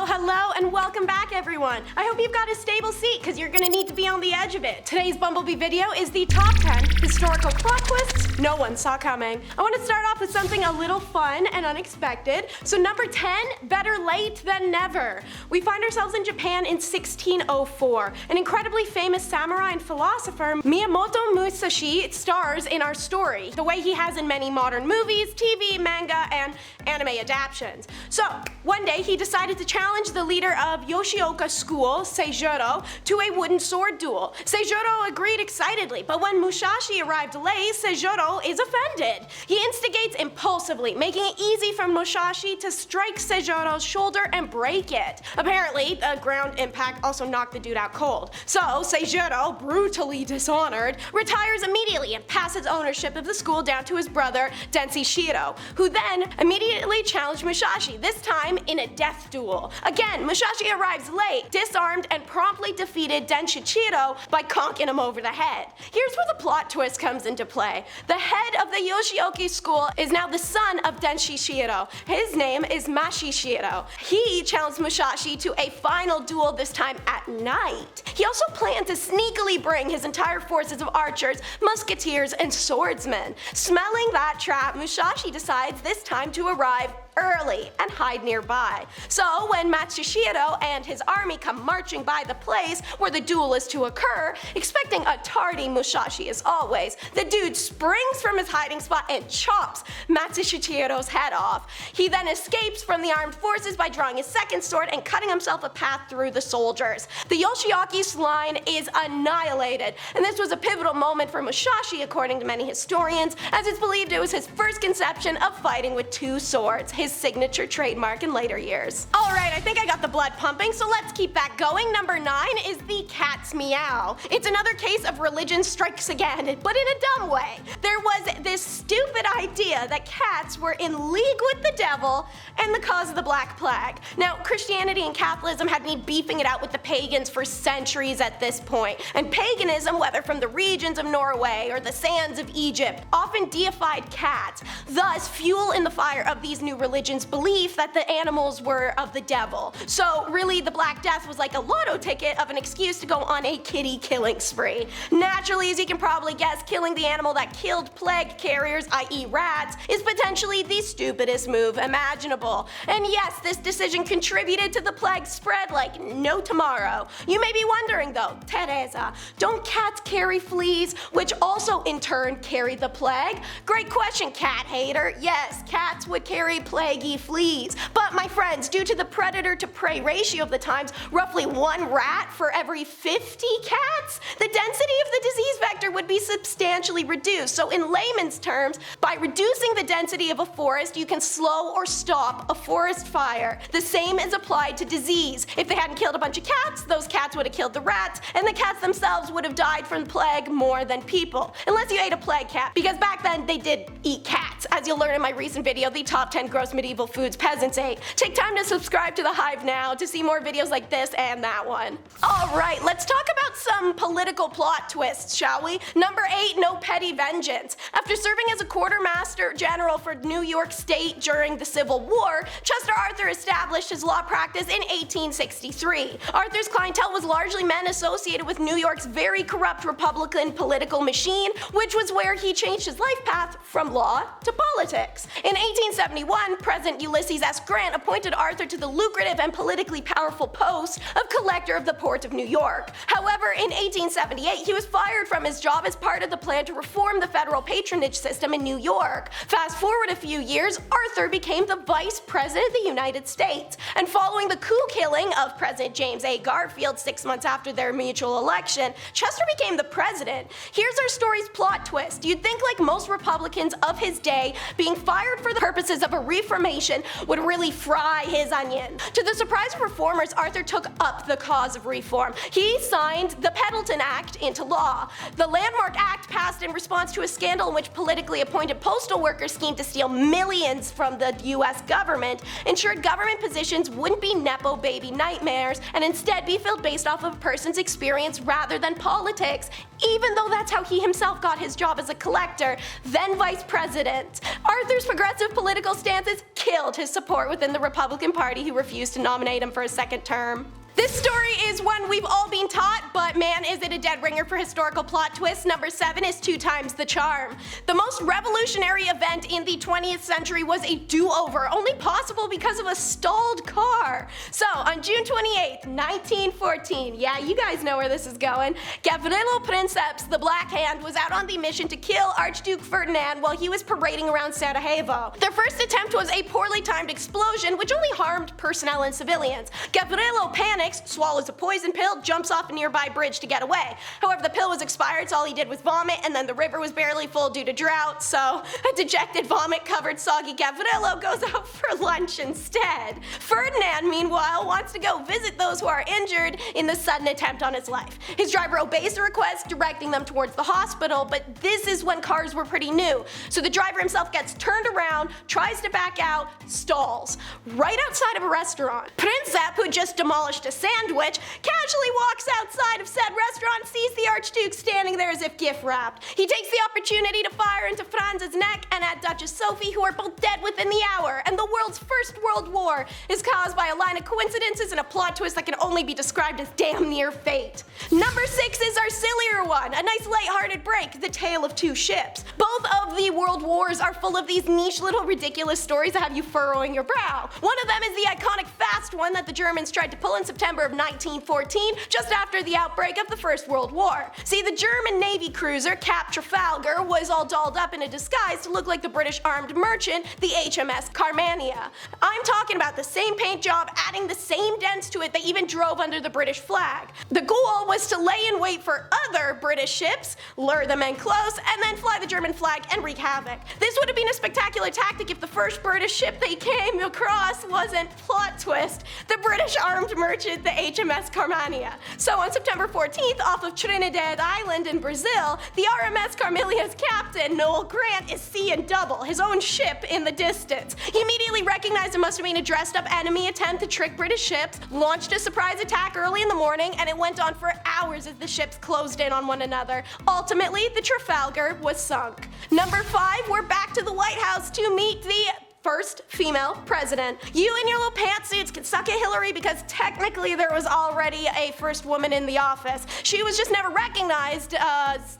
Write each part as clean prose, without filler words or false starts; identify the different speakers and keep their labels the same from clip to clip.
Speaker 1: Hello, and welcome back, everyone. I hope you've got a stable seat, because you're gonna need to be on the edge of it. Today's Bumblebee video is the top 10 historical plot twists no one saw coming. I want to start off with something a little fun and unexpected. So number 10, better late than never. We find ourselves in Japan in 1604. An incredibly famous samurai and philosopher, Miyamoto Musashi, stars in our story, the way he has in many modern movies, TV, manga, and anime adaptations. So, one day he decided to challenge the leader of Yoshioka school, Seijuro, to a wooden sword duel. Seijuro agreed excitedly, but when Musashi arrived late, Seijuro is offended. He instigates impulsively, making it easy for Musashi to strike Seijuro's shoulder and break it. Apparently, the ground impact also knocked the dude out cold. So, Seijuro, brutally dishonored, retires immediately and passes ownership of the school down to his brother, Denshishiro, who then immediately challenged Musashi, this time in a death duel. Again, Musashi arrives late, disarmed, and promptly defeated Denshishiro by conking him over the head. Here's where the plot twist comes into play. The head of the Yoshioka school is now the son of Denshishiro. His name is Mashishiro. He challenged Musashi to a final duel, this time at night. He also planned to sneakily bring his entire forces of archers, musketeers, and swordsmen. Smelling that trap, Musashi decides this time to arrive early and hide nearby. So when Matsushiro and his army come marching by the place where the duel is to occur, expecting a tardy Musashi as always, the dude springs from his hiding spot and chops Matsushiro's head off. He then escapes from the armed forces by drawing his second sword and cutting himself a path through the soldiers. The Yoshioka line is annihilated, and this was a pivotal moment for Musashi according to many historians, as it's believed it was his first conception of fighting with two swords, his signature trademark in later years. Alright, I think I got the blood pumping, so let's keep that going. Number 9 is the Cats Meow. It's another case of religion strikes again, but in a dumb way. There was this stupid idea that cats were in league with the devil and the cause of the Black Plague. Now, Christianity and Catholicism had been beefing it out with the pagans for centuries at this point, and paganism, whether from the regions of Norway or the sands of Egypt, often deified cats, thus fuel in the fire of these new religion's belief that the animals were of the devil. So really, the Black Death was like a lotto ticket of an excuse to go on a kitty killing spree. Naturally, as you can probably guess, killing the animal that killed plague carriers, i.e. rats, is potentially the stupidest move imaginable. And yes, this decision contributed to the plague spread like no tomorrow. You may be wondering though, Tereza, don't cats carry fleas, which also in turn carry the plague? Great question, cat hater. Yes, cats would carry plaguey fleas. But my friends, due to the predator to prey ratio of the times, roughly 1 rat for every 50 cats, the density of the disease vector would be substantially reduced. So in layman's terms, by reducing the density of a forest, you can slow or stop a forest fire. The same is applied to disease. If they hadn't killed a bunch of cats, those cats would have killed the rats, and the cats themselves would have died from plague more than people. Unless you ate a plague cat, because back then they did eat cats. As you'll learn in my recent video, the top 10 gross medieval foods peasants ate. Take time to subscribe to the Hive now to see more videos like this and that one. Alright, let's talk about some political plot twists, shall we? Number 8, no petty vengeance. After serving as a quartermaster general for New York State during the Civil War, Chester Arthur established his law practice in 1863. Arthur's clientele was largely men associated with New York's very corrupt Republican political machine, which was where he changed his life path from law to politics. In 1871, President Ulysses S. Grant appointed Arthur to the lucrative and politically powerful post of collector of the Port of New York. However, in 1878, he was fired from his job as part of the plan to reform the federal patronage system in New York. Fast forward a few years, Arthur became the Vice President of the United States, and following the coup killing of President James A. Garfield 6 months after their mutual election, Chester became the president. Here's our story's plot twist. You'd think, like most Republicans of his day, being fired for the purposes of a reformation would really fry his onion. To the surprise of reformers, Arthur took up the cause of reform. He signed the Pendleton Act into law. The Landmark Act passed in response to a scandal in which politically appointed postal workers schemed to steal millions from the US government, ensured government positions wouldn't be nepo baby nightmares and instead be filled based off of a person's experience rather than politics, even though that's how he himself got his job as a collector, then vice president. Arthur's progressive political stances forces killed his support within the Republican Party, who refused to nominate him for a second term. This story is one we've all been taught, but man, is it a dead ringer for historical plot twists. Number 7 is 2 times the charm. The most revolutionary event in the 20th century was a do-over, only possible because of a stalled car. So, on June 28th, 1914, yeah, you guys know where this is going, Gavrilo Princips, the Black Hand, was out on the mission to kill Archduke Ferdinand while he was parading around Sarajevo. Their first attempt was a poorly timed explosion, which only harmed personnel and civilians. Gavrilo panics, swallows a poison pill, jumps off a nearby bridge to get away. However, the pill was expired, so all he did was vomit, and then the river was barely full due to drought, so a dejected, vomit-covered, soggy Gavrilo goes out for lunch instead. Ferdinand, meanwhile, wants to go visit those who are injured in the sudden attempt on his life. His driver obeys the request, directing them towards the hospital, but this is when cars were pretty new, so the driver himself gets turned around, tries to back out, stalls, right outside of a restaurant. Princip, who just demolished a sandwich, casually walks outside of said restaurant, sees the Archduke standing there as if gift wrapped. He takes the opportunity to fire into Franz's neck and at Duchess Sophie, who are both dead within the hour, and the world's first world war is caused by a line of coincidences and a plot twist that can only be described as damn near fate. Number 6 is our sillier one, a nice lighthearted break, The Tale of Two Ships. Both of the world wars are full of these niche little ridiculous stories that have you furrowing your brow. One of them is the iconic fast one that the Germans tried to pull in September of 1914, just after the outbreak of the First World War. See, the German Navy cruiser Cap Trafalgar was all dolled up in a disguise to look like the British armed merchant, the HMS Carmania. I'm talking about the same paint job, adding the same dents to it that even drove under the British flag. The goal was to lay in wait for other British ships, lure them in close, and then fly the German flag and wreak havoc. This would have been a spectacular tactic if the first British ship they came across wasn't, plot twist, the British armed merchant, the HMS Carmania. So on September 14th, off of Trinidad Island in Brazil, the RMS Carmelia's captain, Noel Grant, is seeing double, his own ship in the distance. He immediately recognized it must have been a dressed-up enemy attempt to trick British ships, launched a surprise attack early in the morning, and it went on for hours as the ships closed in on one another. Ultimately, the Trafalgar was sunk. Number 5, we're back to the White House to meet the first female president. You in your little pantsuits can suck at Hillary because technically there was already a first woman in the office. She was just never recognized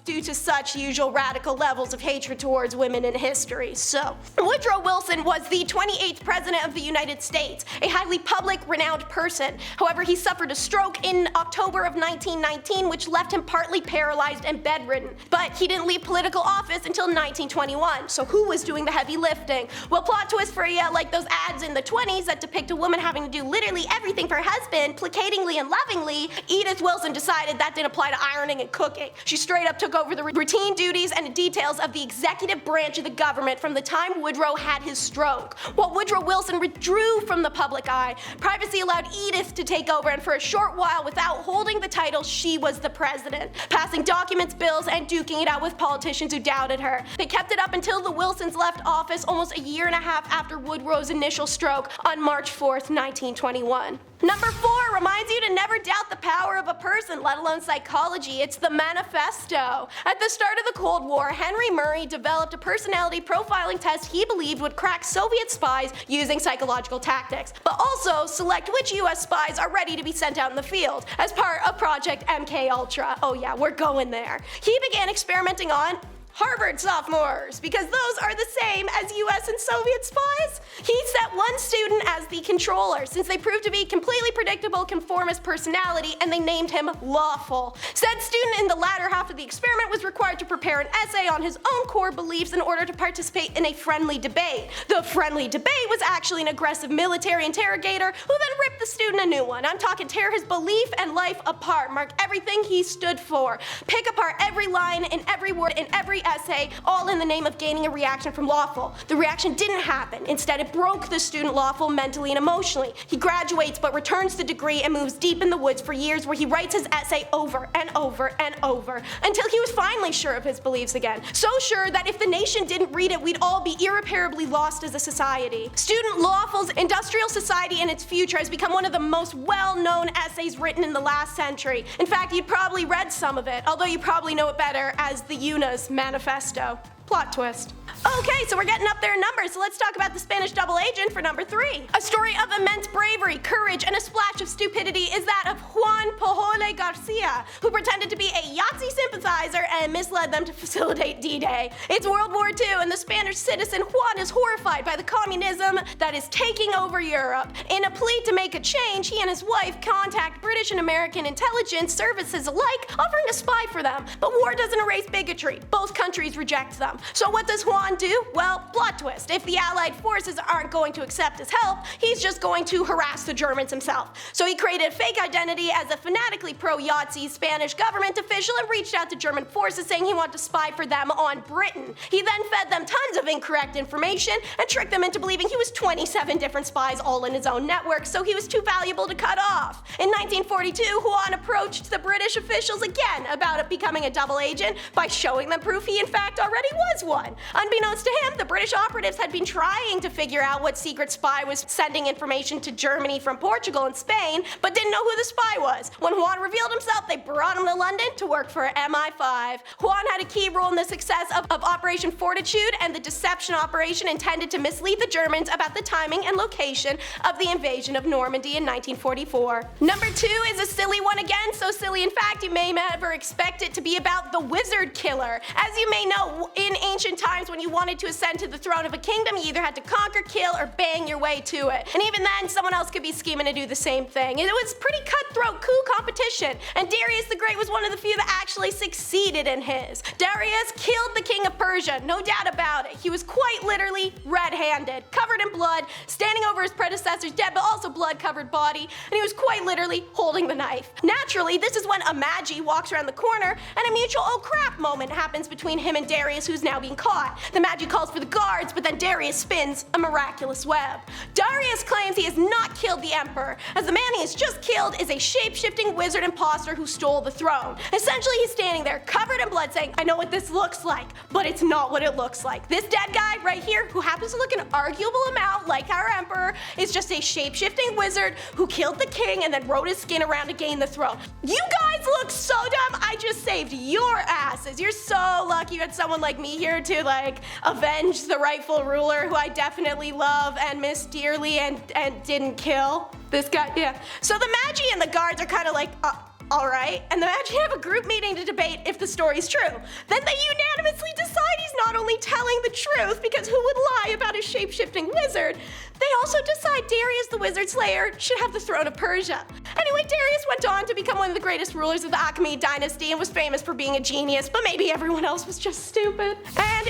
Speaker 1: due to such usual radical levels of hatred towards women in history. So, Woodrow Wilson was the 28th president of the United States, a highly public, renowned person. However, he suffered a stroke in October of 1919, which left him partly paralyzed and bedridden. But he didn't leave political office until 1921. So who was doing the heavy lifting? Well, plot twist for you, like those ads in the 20s that depict a woman having to do literally everything for her husband, placatingly and lovingly, Edith Wilson decided that didn't apply to ironing and cooking. She straight up took over the routine duties and the details of the executive branch of the government from the time Woodrow had his stroke. While Woodrow Wilson withdrew from the public eye, privacy allowed Edith to take over, and for a short while, without holding the title, she was the president, passing documents, bills, and duking it out with politicians who doubted her. They kept it up until the Wilsons left office almost a year and a half after Woodrow's initial stroke on March 4th, 1921. Number 4 reminds you to never doubt the power of a person, let alone psychology. It's the Manifesto. At the start of the Cold War, Henry Murray developed a personality profiling test he believed would crack Soviet spies using psychological tactics, but also select which US spies are ready to be sent out in the field as part of Project MKUltra. Oh yeah, we're going there. He began experimenting on Harvard sophomores, because those are the same as US and Soviet spies. He set one student as the controller, since they proved to be completely predictable conformist personality, and they named him Lawful. Said student in the latter half of the experiment was required to prepare an essay on his own core beliefs in order to participate in a friendly debate. The friendly debate was actually an aggressive military interrogator who then ripped the student a new one. I'm talking tear his belief and life apart, mark everything he stood for, pick apart every line and every word in every essay, all in the name of gaining a reaction from Lawful. The reaction didn't happen. Instead, it broke the student Lawful mentally and emotionally. He graduates but returns the degree and moves deep in the woods for years, where he writes his essay over and over and over until he was finally sure of his beliefs again. So sure that if the nation didn't read it, we'd all be irreparably lost as a society. Student Lawful's Industrial Society and Its Future has become one of the most well-known essays written in the last century. In fact, you'd probably read some of it, although you probably know it better as the UNA's Manifesto. Plot twist. Okay, so we're getting up there in numbers, so let's talk about the Spanish double agent for number 3. A story of immense bravery, courage, and a splash of stupidity is that of Juan Pajole Garcia, who pretended to be a Yahtzee sympathizer and misled them to facilitate D-Day. It's World War II, and the Spanish citizen Juan is horrified by the communism that is taking over Europe. In a plea to make a change, he and his wife contact British and American intelligence services alike, offering to spy for them. But war doesn't erase bigotry. Both countries reject them. So what does Juan do? Well, plot twist. If the Allied forces aren't going to accept his help, he's just going to harass the Germans himself. So he created a fake identity as a fanatically pro-Yahtzee Spanish government official and reached out to German forces saying he wanted to spy for them on Britain. He then fed them tons of incorrect information and tricked them into believing he was 27 different spies all in his own network, so he was too valuable to cut off. In 1942, Juan approached the British officials again about it becoming a double agent by showing them proof he in fact already was one. Unbeknownst to him, the British operatives had been trying to figure out what secret spy was sending information to Germany from Portugal and Spain, but didn't know who the spy was. When Juan revealed himself, they brought him to London to work for MI5. Juan had a key role in the success of Operation Fortitude and the deception operation intended to mislead the Germans about the timing and location of the invasion of Normandy in 1944. Number 2 is a silly one again, so silly in fact you may never expect it to be about the Wizard Killer. As you may know, in ancient times when you wanted to ascend to the throne of a kingdom, you either had to conquer, kill, or bang your way to it. And even then, someone else could be scheming to do the same thing. It was pretty cutthroat coup competition, and Darius the Great was one of the few that actually succeeded in his. Darius killed the king of Persia, no doubt about it. He was quite literally red-handed, covered in blood, standing over his predecessor's dead but also blood-covered body, and he was quite literally holding the knife. Naturally, this is when a Magi walks around the corner, and a mutual oh crap moment happens between him and Darius, who's now being caught. The Magi calls for the guards, but then Darius spins a miraculous web. Darius claims he has not killed the emperor, as the man he has just killed is a shape-shifting wizard imposter who stole the throne. Essentially, he's standing there covered in blood saying, I know what this looks like, but it's not what it looks like. This dead guy right here, who happens to look an arguable amount like our emperor, is just a shape-shifting wizard who killed the king and then rode his skin around to gain the throne. You guys look so dumb, I just saved your asses. You're so lucky you had someone like me here to avenge the rightful ruler who I definitely love and miss dearly and didn't kill. This guy, yeah. So the Magi and the guards are kind of like, alright, and the Magi have a group meeting to debate if the story's true. Then they unanimously decide he's not only telling the truth, because who would lie about a shape-shifting wizard, they also decide Darius the Wizard Slayer should have the throne of Persia. Anyway, Darius went on to become one of the greatest rulers of the Achaemenid dynasty and was famous for being a genius, but maybe everyone else was just stupid. And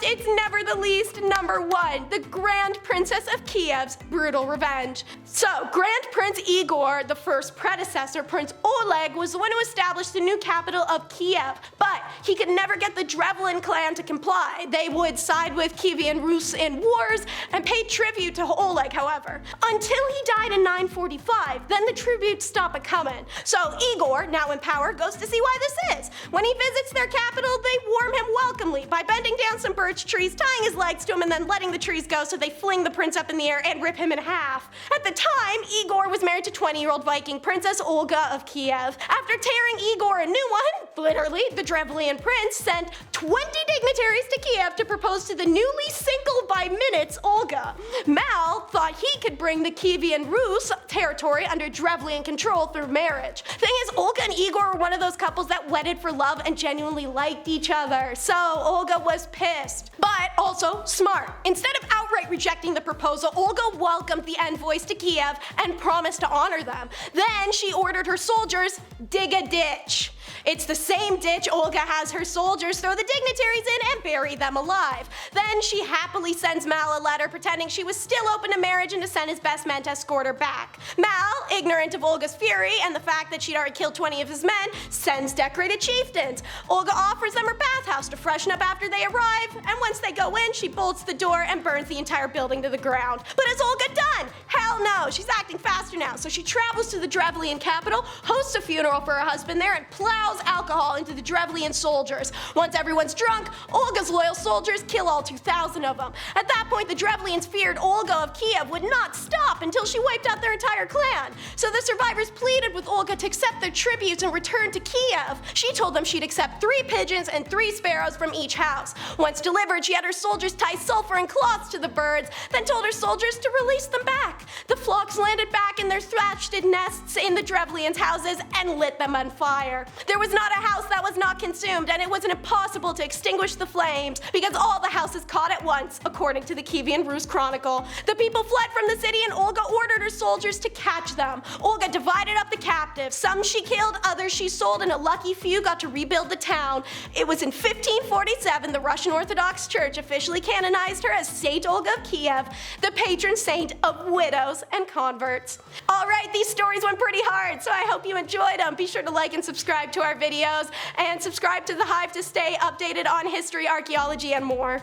Speaker 1: it's never the least, number 1, the Grand Princess of Kiev's brutal revenge. So, Grand Prince Igor, the first predecessor, Prince Oleg, was the one who established the new capital of Kiev, but he could never get the Drevlin clan to comply. They would side with Kievan Rus in wars and pay tribute to Oleg, however. Until he died in 945, then the tribute stopped a-coming. So Igor, now in power, goes to see why this is. When he visits their capital, they warm him welcomely by bending down some birch trees, tying his legs to him, and then letting the trees go so they fling the prince up in the air and rip him in half. At the time, Igor was married to 20-year-old Viking Princess Olga of Kiev. After tearing Igor a new one, literally, the Drevlian prince sent 20 dignitaries to Kiev to propose to the newly single by minutes Olga. Mal thought he could bring the Kievan Rus territory under Drevlian control through marriage. Thing is, Olga and Igor were one of those couples that wedded for love and genuinely liked each other, so Olga was pissed. But also smart. Instead of outright rejecting the proposal, Olga welcomed the envoys to Kiev and promised to honor them. Then she ordered her soldiers dig a ditch. It's the same ditch Olga has her soldiers throw the dignitaries in and bury them alive. Then she happily sends Mal a letter pretending she was still open to marriage and to send his best men to escort her back. Mal, ignorant of Olga's fury and the fact that she'd already killed 20 of his men, sends decorated chieftains. Olga offers them her bathhouse to freshen up after they arrive, and once they go in, she bolts the door and burns the entire building to the ground. But is Olga done? Hell no, she's acting faster now, so she travels to the Drevlian capital, hosts a funeral for her husband there, and plows douse alcohol into the Drevlian soldiers. Once everyone's drunk, Olga's loyal soldiers kill all 2,000 of them. At that point, the Drevlians feared Olga of Kiev would not stop until she wiped out their entire clan. So the survivors pleaded with Olga to accept their tributes and return to Kiev. She told them she'd accept 3 pigeons and 3 sparrows from each house. Once delivered, she had her soldiers tie sulfur and cloths to the birds, then told her soldiers to release them back. The flocks landed back in their thatched nests in the Drevlians' houses and lit them on fire. There was not a house that was not consumed, and it was impossible to extinguish the flames because all the houses caught at once, according to the Kievan Rus Chronicle. The people fled from the city and Olga ordered her soldiers to catch them. Olga divided up the captives. Some she killed, others she sold, and a lucky few got to rebuild the town. It was in 1547 the Russian Orthodox Church officially canonized her as Saint Olga of Kiev, the patron saint of widows and converts. Alright, these stories went pretty hard, so I hope you enjoyed them. Be sure to like and subscribe to our videos, and subscribe to The Hive to stay updated on history, archaeology, and more.